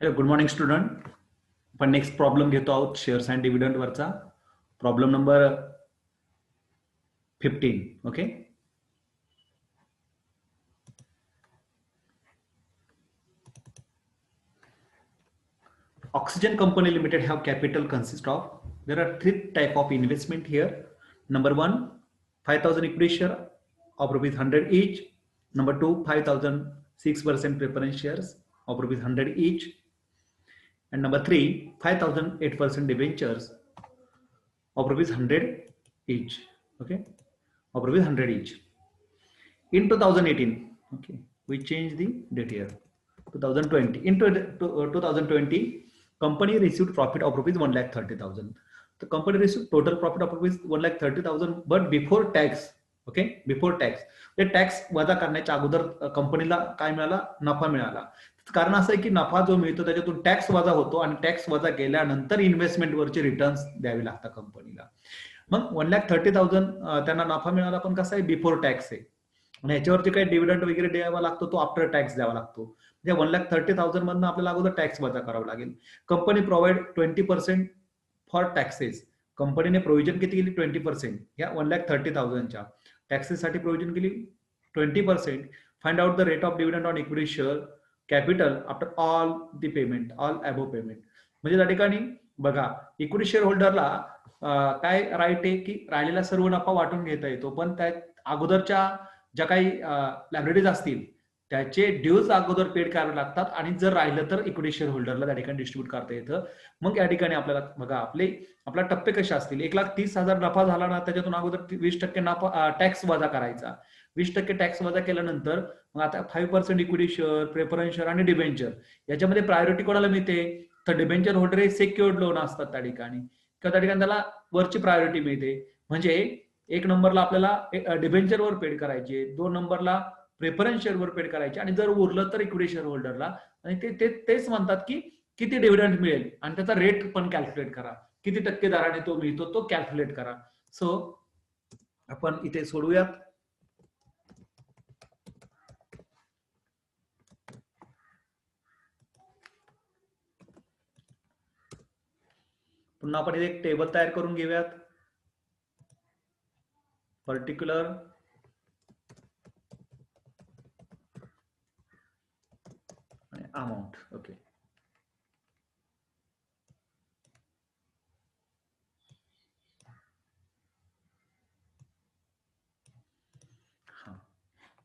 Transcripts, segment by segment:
Hello, good morning student. आपण next problem घेतो आहोत शेअर्स अँड डिव्हिडंड वरचा. Problem number 15. Okay. Oxygen Company Limited have capital consist of, there are three type of investment here. Number one, 5,000 equity share of rupees 100 each. Number two, 5,000 6% preference shares of rupees 100 each. And number three, 5,000 8% debentures of rupees 100 each. Okay, of rupees 100 each. In 2018, okay, we change the date here. 2020. In 2020, company received profit of rupees 1,30,000. The company received total profit of rupees 1,30,000, but before tax. Okay, before tax. ते tax वजा करण्याच्या अगोदर कंपनीला काय मिळाला? नफा मिळाला. कारण असं आहे की नफा जो मिळतो त्याच्यातून टॅक्स वजा होतो आणि टॅक्स वजा केल्यानंतर इन्व्हेस्टमेंटवरचे रिटर्न्स द्यावे लागतात कंपनीला. मग 1,30,000 त्यांना नफा मिळाला, पण कसा आहे? बिफोर टॅक्स आहे. आणि ह्याच्यावरती काही डिव्हिडंड वगैरे द्यावा लागतो, तो आफ्टर टॅक्स द्यावा लागतो. म्हणजे 1,30,000 मधनं आपल्याला अगोदर टॅक्स वजा करावा लागेल. Company provide 20% for taxes. कंपनीने प्रोव्हिजन किती केली? 20%. या 1,30,000च्या टॅक्सेससाठी प्रोव्हिजन केली 20%. Find out the rate of dividend on equity share capital after all the payment, all above payment. म्हणजे त्या ठिकाणी बघा, इक्विटी शेअर होल्डरला काय राईट आहे की राहिलेला सर्व नफा वाटून घेता येतो, पण त्या अगोदरच्या ज्या काही लायबिलिटीज असतील त्याचे ड्यूज अगोदर पेड करावे लागतात, आणि जर राहिलं तर इक्विटी शेअर होल्डरला त्या ठिकाणी डिस्ट्रीब्यूट करता येतं. मग या ठिकाणी आपल्याला बघा आपला टप्पे कसे असतील. 1,30,000 नफा झाला ना, त्याच्यातून अगोदर 20% नफा टॅक्स वजा करायचा. 20% टॅक्स वजा केल्यानंतर मग आता 5% इक्विटी शेअर, प्रेफरन्स शेअर आणि डिबेंचर. याच्यामध्ये प्रायोरिटी कोणाला मिळते? तर डिबेंचर होल्डर हे सेक्युअर्ड लोन असतात त्या ठिकाणी, किंवा त्या ठिकाणी त्याला वरची प्रायोरिटी मिळते. म्हणजे 1 नंबरला आपल्याला डिबेंचरवर पेड करायचे, 2 नंबरला प्रेफरन्स शेअरवर पेड करायचे, आणि जर उरलं तर इक्विटी शेअर होल्डरला. आणि तेच म्हणतात की किती डिव्हिडंड मिळेल आणि त्याचा रेट पण कॅल्क्युलेट करा, किती टक्के दराने तो मिळतो तो कॅल्क्युलेट करा. सो आपण इथे सोडूयात. पुन्हा आपण इथे एक टेबल तयार करून घेऊयात. Particular amount. ओके,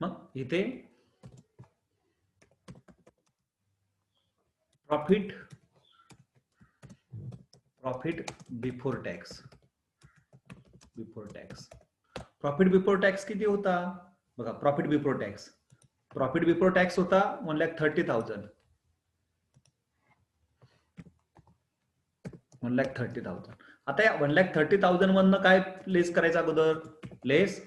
मग इथे profit before tax. Profit before tax किती होता? बघा, प्रॉफिट बिफोर टॅक्स होता 1,30,000. 1,30,000. आता या 1,30,000 मधनं काय लेस करायचं? अगोदर लेस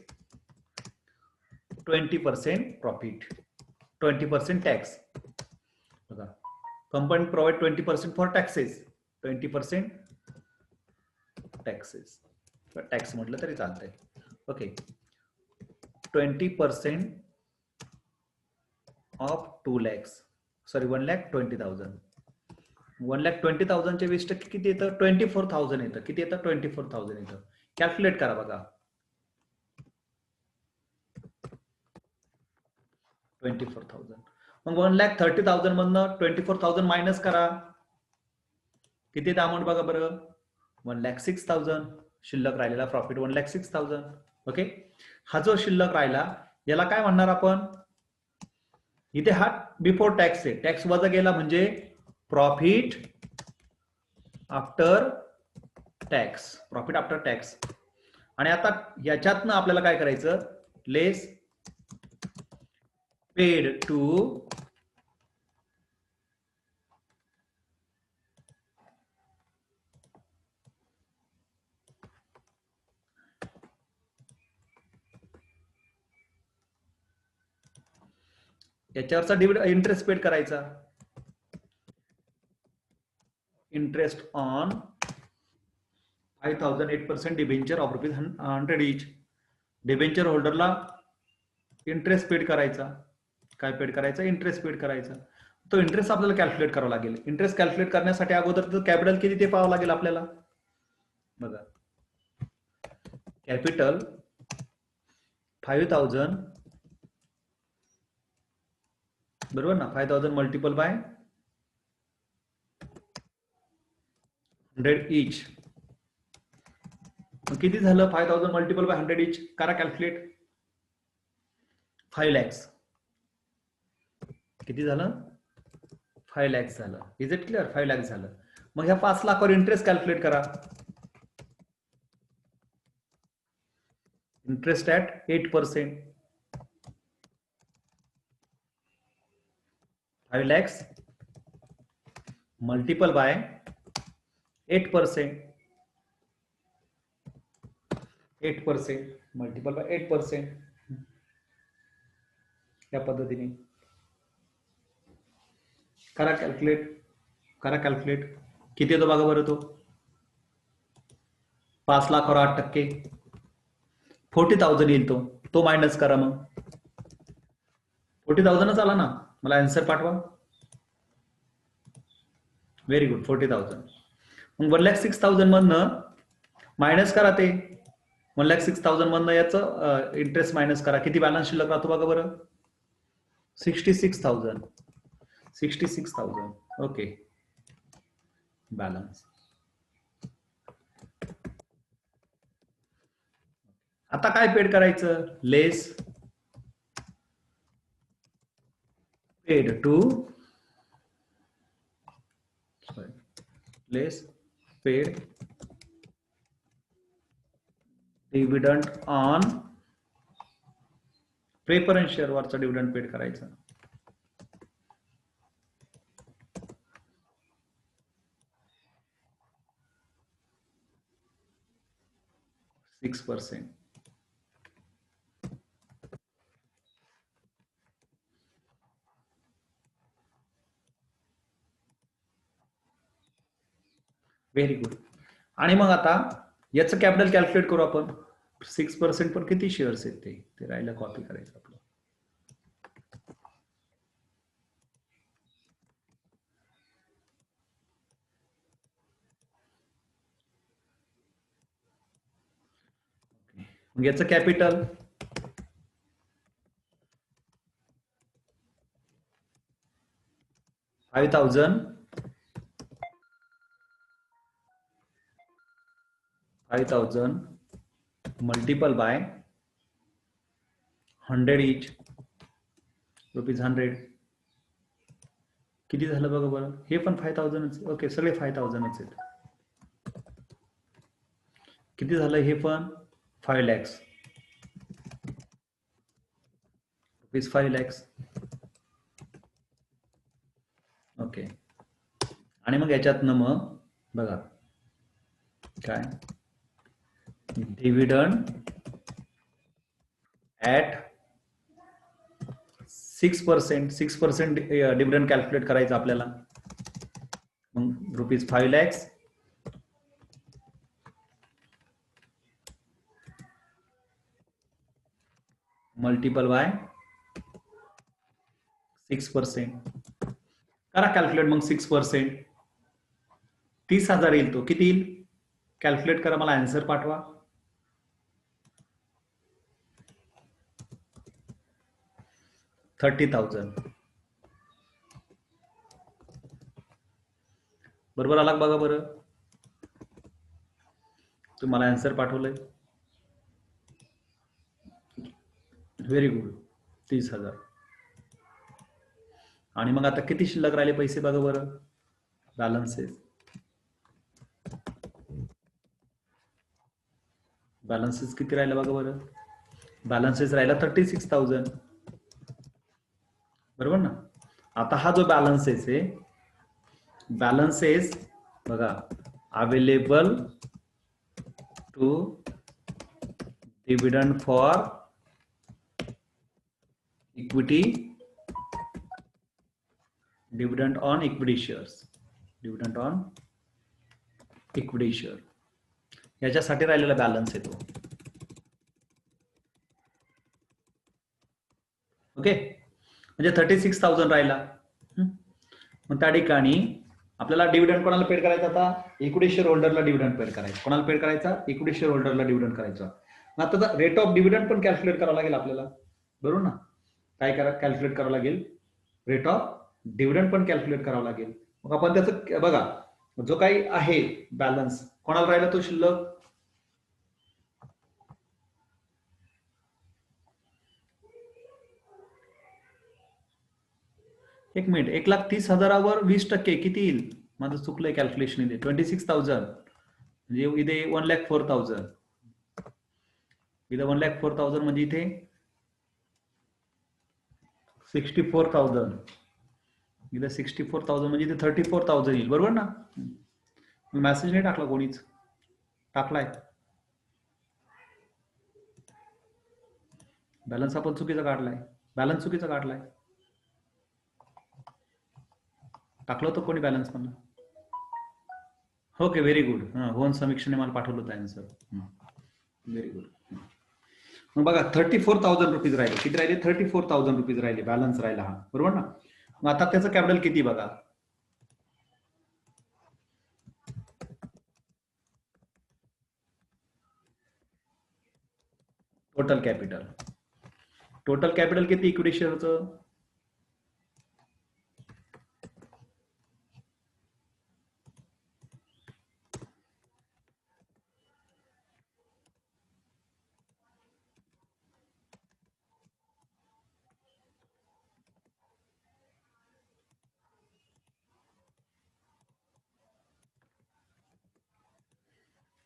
20% प्रॉफिट, 20% टॅक्स. बघा, company provide 20% for taxes, 20% taxes, tax म्हटलं तरी चालतंय. Okay, 20% of 2 lakhs, sorry 1,20,000. 1,20,000 चे 20% किती येतं? 24,000 येतं. किती येतं? 24,000 येतं. कॅल्क्युलेट करा बघा. 24,000. मग 1,30,000 मधनं 24,000 मायनस करा. किती येतं अमाऊंट बघा बरं? 1,06,000. शिल्लक राहिलेला प्रॉफिट 1,06,000. ओके, हा जो शिल्लक राहिला याला काय म्हणणार आपण? इथे हा बिफोर टॅक्स आहे. टॅक्स वजा गेला म्हणजे प्रॉफिट आफ्टर टॅक्स. आणि आता याच्यातनं आपल्याला काय करायचं? लेस पेड टू याच्यावरचा डिव्हिडंड इंटरेस्ट पेड करायचा. Interest on 5,000 8% debenture of rupees 100 each. Debenture होल्डरला इंटरेस्ट पेड करायचा. काय पेड करायचा? इंटरेस्ट पेड करायचा. तो इंटरेस्ट आपल्याला कॅल्क्युलेट करावा लागेल. इंटरेस्ट कॅल्क्युलेट करण्यासाठी अगोदर कॅपिटल किती ते पाहावं लागेल आपल्याला. बघा, कॅपिटल 5000 बरोबर ना. 5000 मल्टिपल बाय 100 इच. किती झालं? 5000 मल्टिपल बाय 100 इच. करा कॅल्क्युलेट. 5 lakhs. किती झालं? 5 lakhs झालं. Is it clear? 5 lakhs झालं. मग ह्या 5 लाखावर इंटरेस्ट कॅल्क्युलेट करा. Interest at 8%. 5 lakhs multiple by 8%. 8% multiple by 8%. या पद्धतीने करा कॅल्क्युलेट. किती येतो बघा बरं. तो 5 लाखावर 8%, 40,000 येईल. तो मायनस करा. मग 40,000च आला ना. मला आन्सर पाठवा. Very good. 40,000. मग 1,06,000 मधनं मायनस करा ते. 1,06,000 मधनं याचं इंटरेस्ट मायनस करा. किती बॅलन्स शिल्लक राहतो बघा बरं. 66,000. 66,000. ओके. बॅलन्स. आता काय पेड करायचं? Less paid to dividend on preference share वरचा डिव्हिडंड पेड करायचा. %6. Very good. आणि मग आता याचं कॅपिटल कॅल्क्युलेट करू आपण. 6% पण किती शेअर्स आहेत ते राहिलं कॉपी करायचं आपलं. मग याचं कॅपिटल 5,000 मल्टिपल बाय 100 इच ₹100. किती झालं बघा बरं. हे पण 5,000च. ओके, सगळे 5,000च आहेत. किती झालं? हे पण 5 lakhs. ₹5 lakhs. ओके. आणि मग याच्यातनं मग बघा काय, डिव्हिडंड ॲट 6%. 6% डिव्हिडंड कॅल्क्युलेट करायचं आपल्याला. मग ₹5 lakhs मल्टिपल बाय 6%. करा कॅल्क्युलेट. मग 6% 30,000 येईल. तो किती येईल? कॅल्क्युलेट करा. मला आन्सर पाठवा. 30,000. बरोबर आला बघा बरं. तुम्हाला आन्सर पाठवलंय. Very good. 30,000. आणि मग आता किती शिल्लक राहिले पैसे बघा बरं. बॅलन्सेस किती राहिलं बघा बरं. बॅलन्सेस राहिला 36,000. बरोबर ना. आता हा जो बॅलन्सेस आहे, बॅलन्सेस बघा, available to dividend for equity, dividend on equity shares, dividend on equity share, याच्यासाठी राहिलेला बॅलन्स आहे तो. ओके, म्हणजे 36,000 राहिला. मग त्या ठिकाणी आपल्याला डिव्हिडंड कोणाला पेड करायचा आता? इक्विटी शेअर होल्डरला डिव्हिडंड पेड करायचा. कोणाला पेड करायचा? इक्विटी शेअर होल्डरला डिव्हिडंड करायचा. मग आता रेट ऑफ डिव्हिडंड पण कॅल्क्युलेट करावं लागेल आपल्याला, बरोबर ना? काय कॅल्क्युलेट करावं लागेल? रेट ऑफ डिव्हिडंड पण कॅल्क्युलेट करावं लागेल. मग आपण त्याचं बघा, जो काही आहे बॅलन्स कोणाला राहिला तो शिल्लक? एक मिनिट, 1,30,000वर 20% किती येईल? माझं चुकलंय कॅल्क्युलेशन इथे. 26,000 म्हणजे इथे 1,04,000. इथे 1,04,000 म्हणजे इथे 64,000. इथे 64,000 म्हणजे इथे 34,000 येईल, बरोबर ना? मेसेज नाही टाकला कोणीच? टाकलाय. बॅलन्स आपण चुकीचा काढलाय. बॅलन्स चुकीचा काढलाय. टाकलं होतं कोणी बॅलन्स मला? Okay, very good. होन समीक्षेने मला पाठवलं होतं आन्सर. Very good. मग बघा 34,000 रुपीज राहिले. किती राहिले? 34,000 रुपीज राहिले. बॅलन्स राहिला हा, बरोबर ना? मग आता त्याचं कॅपिटल किती बघा? टोटल कॅपिटल किती equity शेअरचं?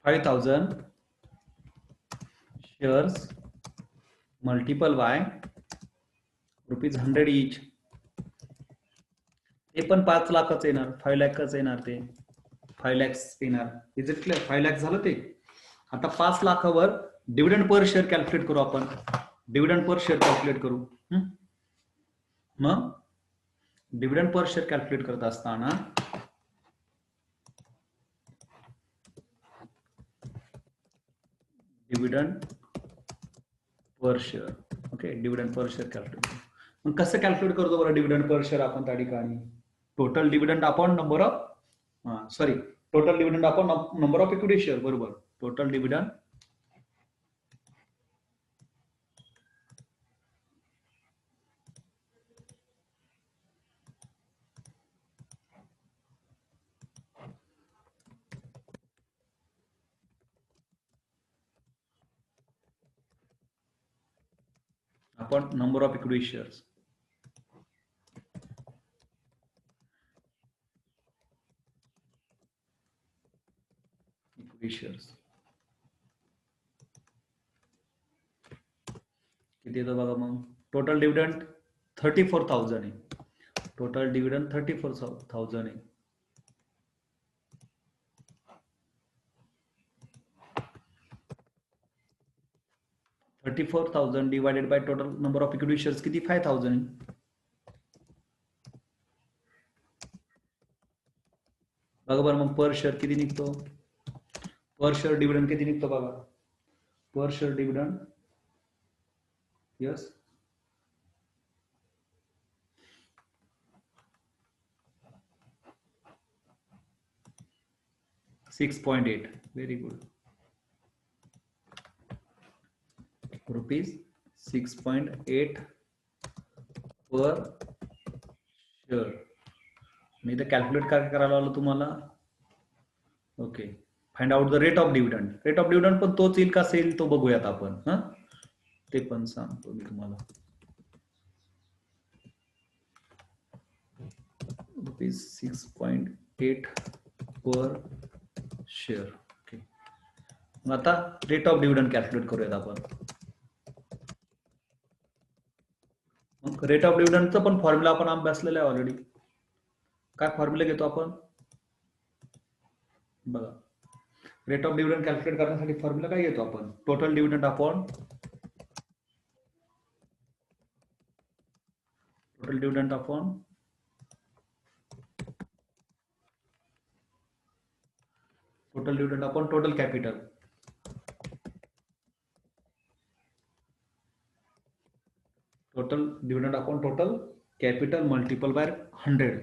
5,000 shares multiple by ₹100 each. ते पण 5 लाखच येणार, 5 लाखच येणार. ते 5 lakhs येणार. Is it clear? 5 lakhs झालं ते. आता 5 लाखावर डिव्हिडंड पर शेअर कॅल्क्युलेट करू आपण. डिव्हिडंड पर शेअर कॅल्क्युलेट करू. मग डिव्हिडंड पर शेअर कॅल्क्युलेट करत असताना dividend per share, okay, dividend per share calculate. मग कसं कॅल्क्युलेट करतो बरं डिव्हिडंड पर शेअर आपण त्या ठिकाणी? Total dividend upon number of total dividend upon number of equity share, बरोबर. Total dividend upon number of equity shares. Equity shares. किती येतं बघा मग? टोटल डिव्हिडंड 34,000 आहे. टोटल डिव्हिडंड 34,000 आहे. $34,000 divided by total number of equity shares किती? 5,000. बघा बरं मग पर शेअर किती निघतो? पर शेअर डिव्हिडंड किती निघतो बघा? Per share dividend, yes, 6.8. Very good. ₹6.8 per share. मी इथे कॅल्क्युलेट काय करायला आलो तुम्हाला? Okay, find out the rate of dividend. Rate of dividend पण तोच येईल का सेल तो बघूयात आपण. ते पण सांगतो मी तुम्हाला. ₹6.8 पर शेअर. ओके, मग आता रेट ऑफ डिव्हिडंड कॅल्क्युलेट करूयात आपण. मग रेट ऑफ डिव्हिडंडचा पण फॉर्म्युला आपण अभ्यासलेला आहे ऑलरेडी. काय फॉर्म्युला घेतो आपण बघा? रेट ऑफ डिव्हिडंड कॅल्क्युलेट करण्यासाठी फॉर्म्युला काय घेतो आपण? Total dividend upon total dividend upon total dividend upon total capital. Total dividend upon total capital multiple bye 100.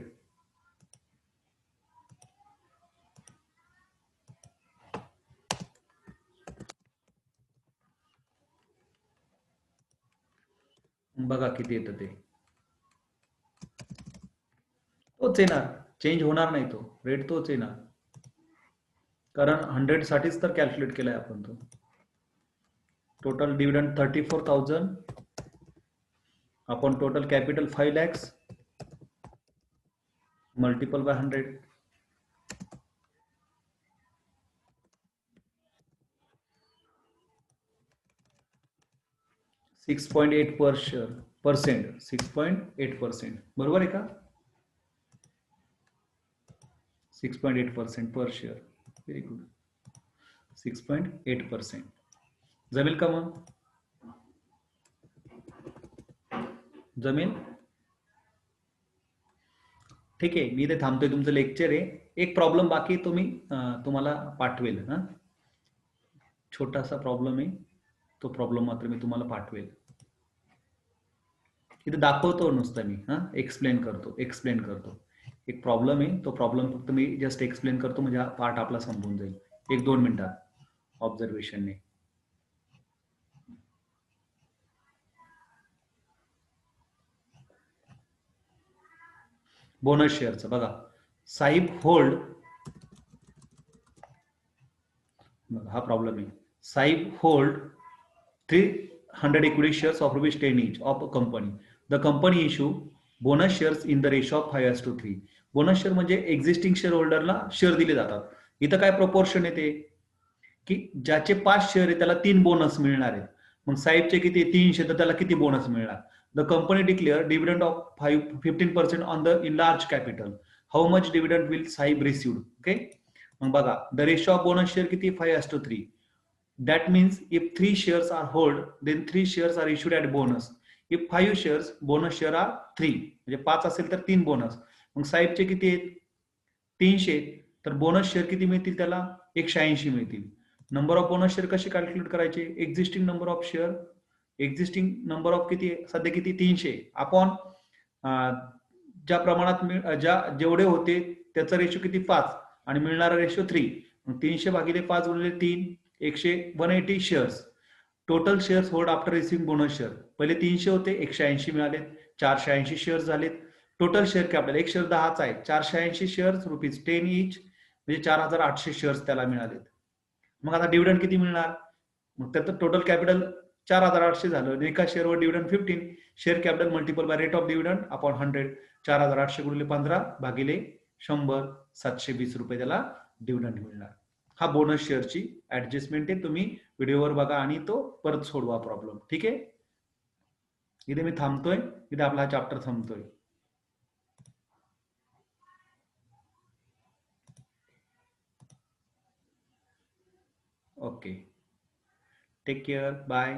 बघा किती येतं ते. तोच येणार, चेंज होणार नाही, तो रेट तोच येणार, कारण 100 साठीच तर कॅल्क्युलेट केलाय आपण तो. Total dividend 34,000 upon total capital 5 lakhs multiple bye 100. 6.8 per share percent, 6.8%, बरोबर आहे का? 6.8% पर शेअर, व्हेरी गुड. 6.8% जमेल का मग? जमेल? ठीक आहे, मी इथे थांबतोय, तुमचं लेक्चर आहे. एक प्रॉब्लेम बाकी तो मी तुम्हाला पाठवेल. हां, छोटासा प्रॉब्लेम आहे, तो प्रॉब्लेम मात्र मी तुम्हाला पाठवेल. इथे दाखवतो नुसतं मी, हां, एक्सप्लेन करतो. एक प्रॉब्लेम आहे, तो प्रॉब्लेम फक्त मी जस्ट एक्सप्लेन करतो, म्हणजे हा पार्ट आपला संपून जाईल 1-2 मिनिटात ऑब्झर्वेशनने. बोनस शेअरचं बघा, साहेब होल्ड, हा प्रॉब्लेम आहे. साहेब hold 300 equity shares of rupees 10 each of a company. The company issue bonus shares in the ratio of 5:3. Bonus share म्हणजे एक्झिस्टिंग शेअर होल्डरला शेअर दिले जातात. इथं काय प्रपोर्शन येते की ज्याचे 5 शेअर आहे त्याला 3 बोनस मिळणार आहेत. मग साहेबचे किती 300, तर त्याला किती बोनस मिळणार? The company declare dividend of 15% on the in large capital. How much dividend will साहेब रिसिव्ड? ओके, मग बघा, the ratio of bonus share किती? 5:3. That means if 3 shares are held, then 3 shares are issued at bonus. If 5 shares, bonus share are 3. म्हणजे 5 असेल तर 3 bonus. मग साहेबचे किती आहेत? 300. तर बोनस शेअर किती मिळतील त्याला? 180 मिळतील. नंबर ऑफ बोनस शेअर कसे कॅल्क्युलेट करायचे? Existing number of share, existing number of किती आहे? सध्या किती? 300 अपॉन ज्या प्रमाणात जेवढे होते त्याचा रेशो किती? 5 आणि मिळणारा रेशो 3. मग 300 भागिले 5 गुणिले 3, 180 shares. Total shares hold after receiving bonus share. पहिले 300 होते, 180 मिळाले, 480 शेअर्स झालेत. टोटल शेअर कॅपिटल, एक शेअर 10चा आहे, 480 शेअर्स ₹10 इच, म्हणजे 4,800 शेअर्स त्याला मिळालेत. मग आता डिव्हिडंड किती मिळणार? मग त्याचं टोटल कॅपिटल 4,800 झालं, एका शेअरवर dividend 15. Share capital multiple by rate of dividend upon 100. 4,800 गुणिले 15 भागिले 100, ₹720 त्याला डिव्हिडंड मिळणार. हा बोनस शेअरची ऍडजस्टमेंट आहे. तुम्ही व्हिडिओवर बघा आणि तो परत सोडवा प्रॉब्लेम. ठीक आहे, इथे मी थांबतोय, इथे आपला हा चॅप्टर थांबतोय. Okay, take care, bye.